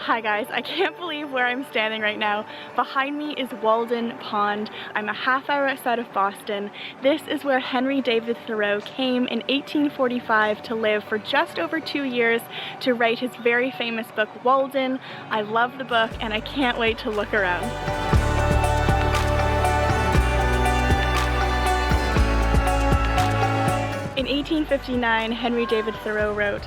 Hi guys, I can't believe where I'm standing right now. Behind me is Walden Pond. I'm a half hour outside of Boston. This is where Henry David Thoreau came in 1845 to live for just over 2 years to write his very famous book Walden. I love the book and I can't wait to look around. In 1859, Henry David Thoreau wrote,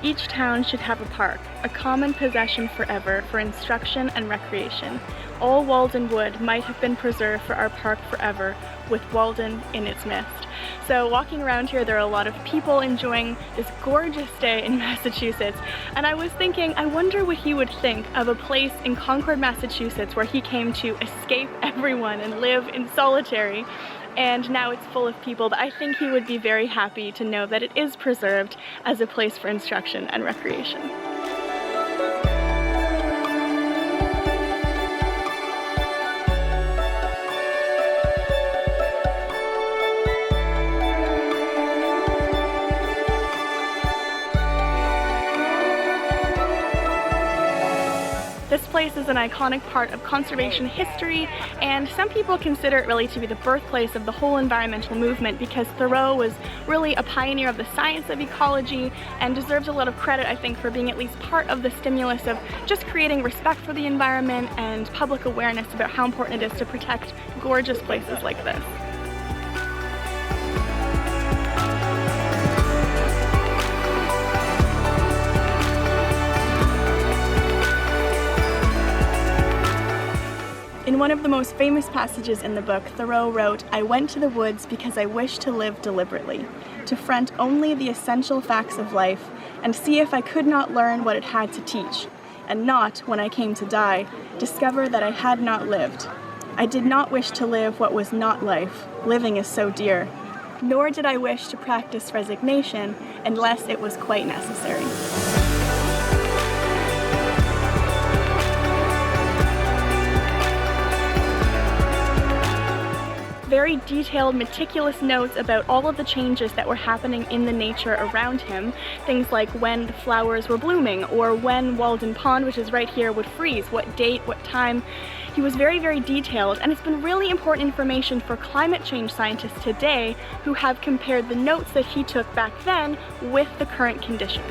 "Each town should have a park, a common possession forever for instruction and recreation. All Walden wood might have been preserved for our park forever, with Walden in its midst." So walking around here, there are a lot of people enjoying this gorgeous day in Massachusetts, and I was thinking, I wonder what he would think of a place in Concord, Massachusetts, where he came to escape everyone and live in solitary. And now it's full of people, but I think he would be very happy to know that it is preserved as a place for instruction and recreation. This place is an iconic part of conservation history, and some people consider it really to be the birthplace of the whole environmental movement because Thoreau was really a pioneer of the science of ecology and deserves a lot of credit, I think, for being at least part of the stimulus of just creating respect for the environment and public awareness about how important it is to protect gorgeous places like this. In one of the most famous passages in the book, Thoreau wrote, "I went to the woods because I wished to live deliberately, to front only the essential facts of life and see if I could not learn what it had to teach, and not, when I came to die, discover that I had not lived. I did not wish to live what was not life, living is so dear, nor did I wish to practice resignation unless it was quite necessary." Very detailed, meticulous notes about all of the changes that were happening in the nature around him. Things like when the flowers were blooming, or when Walden Pond, which is right here, would freeze, what date, what time. He was very, very detailed, and it's been really important information for climate change scientists today who have compared the notes that he took back then with the current conditions.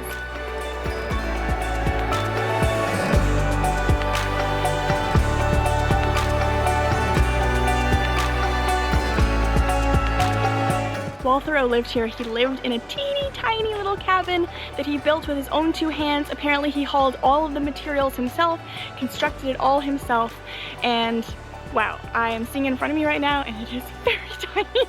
While Thoreau lived here, he lived in a teeny tiny little cabin that he built with his own 2 hands. Apparently he hauled all of the materials himself, constructed it all himself, and wow, I am seeing it in front of me right now and it is very tiny.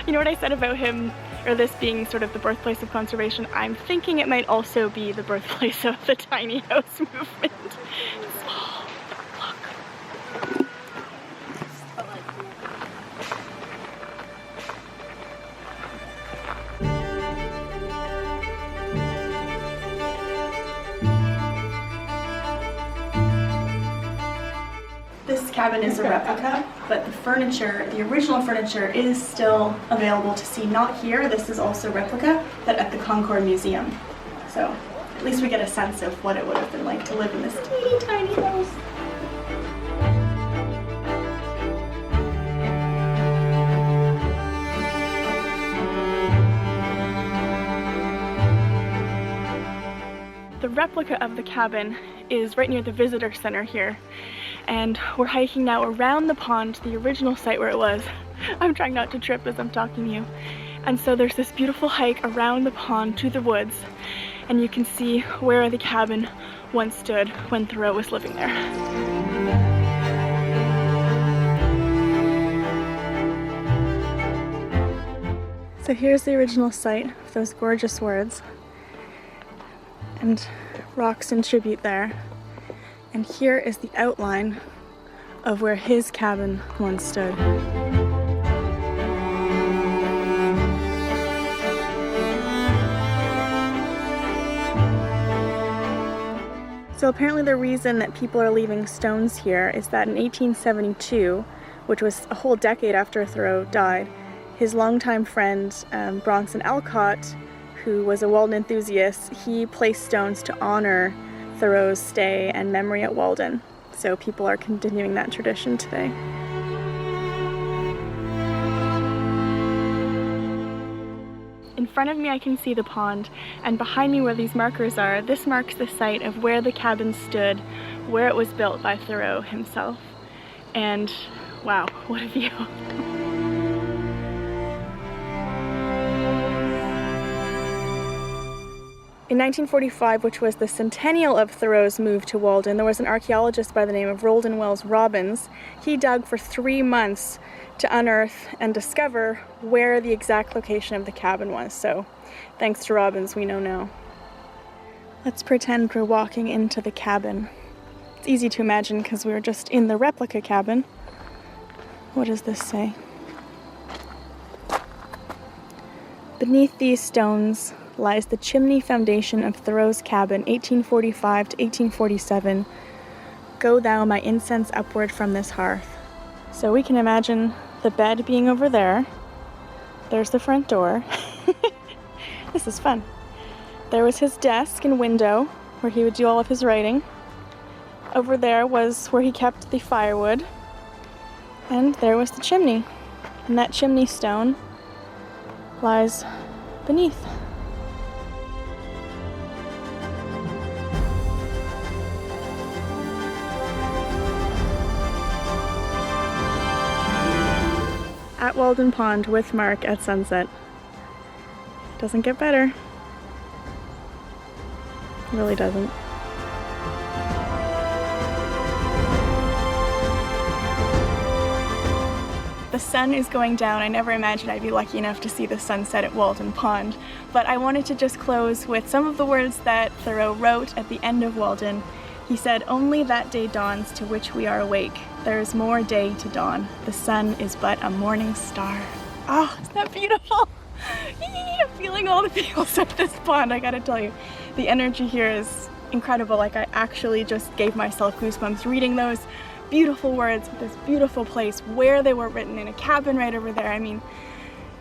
You know what I said about him, or this being sort of the birthplace of conservation? I'm thinking it might also be the birthplace of the tiny house movement. Small, look. This cabin is a replica, but the furniture, the original furniture, is still available to see, not here, this is also replica, but at the Concord Museum. So at least we get a sense of what it would have been like to live in this teeny tiny house. The replica of the cabin is right near the visitor center here, and we're hiking now around the pond to the original site where it was. I'm trying not to trip as I'm talking to you. And so there's this beautiful hike around the pond to the woods, and you can see where the cabin once stood when Thoreau was living there. So here's the original site of those gorgeous words, and rocks in tribute there. And here is the outline of where his cabin once stood. So apparently the reason that people are leaving stones here is that in 1872, which was a whole decade after Thoreau died, his longtime friend Bronson Alcott, who was a Walden enthusiast, he placed stones to honor Thoreau's stay and memory at Walden. So people are continuing that tradition today. In front of me I can see the pond, and behind me where these markers are, this marks the site of where the cabin stood, where it was built by Thoreau himself. And wow, what a view. In 1945, which was the centennial of Thoreau's move to Walden, there was an archaeologist by the name of Roldin Wells Robbins. He dug for 3 months to unearth and discover where the exact location of the cabin was. So thanks to Robbins, we know now. Let's pretend we're walking into the cabin. It's easy to imagine because we were just in the replica cabin. What does this say? Beneath these stones lies the chimney foundation of Thoreau's cabin, 1845 to 1847. Go thou my incense upward from this hearth. So we can imagine the bed being over there. There's the front door. This is fun. There was his desk and window where he would do all of his writing. Over there was where he kept the firewood. And there was the chimney. And that chimney stone lies beneath. At Walden Pond with Mark at sunset. Doesn't get better. It really doesn't. The sun is going down. I never imagined I'd be lucky enough to see the sunset at Walden Pond, but I wanted to just close with some of the words that Thoreau wrote at the end of Walden. He said, "Only that day dawns to which we are awake. There is more day to dawn. The sun is but a morning star." Oh, isn't that beautiful? I'm feeling all the feels at this pond, I gotta tell you. The energy here is incredible. Like, I actually just gave myself goosebumps reading those beautiful words of this beautiful place, where they were written, in a cabin right over there. I mean,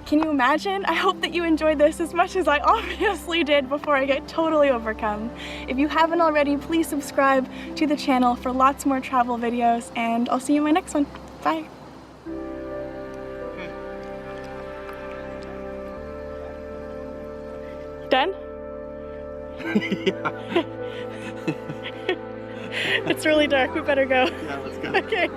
can you imagine? I hope that you enjoyed this as much as I obviously did before I get totally overcome. If you haven't already, please subscribe to the channel for lots more travel videos, and I'll see you in my next one. Bye. Done? Yeah. It's really dark, we better go. Yeah, let's go. Okay.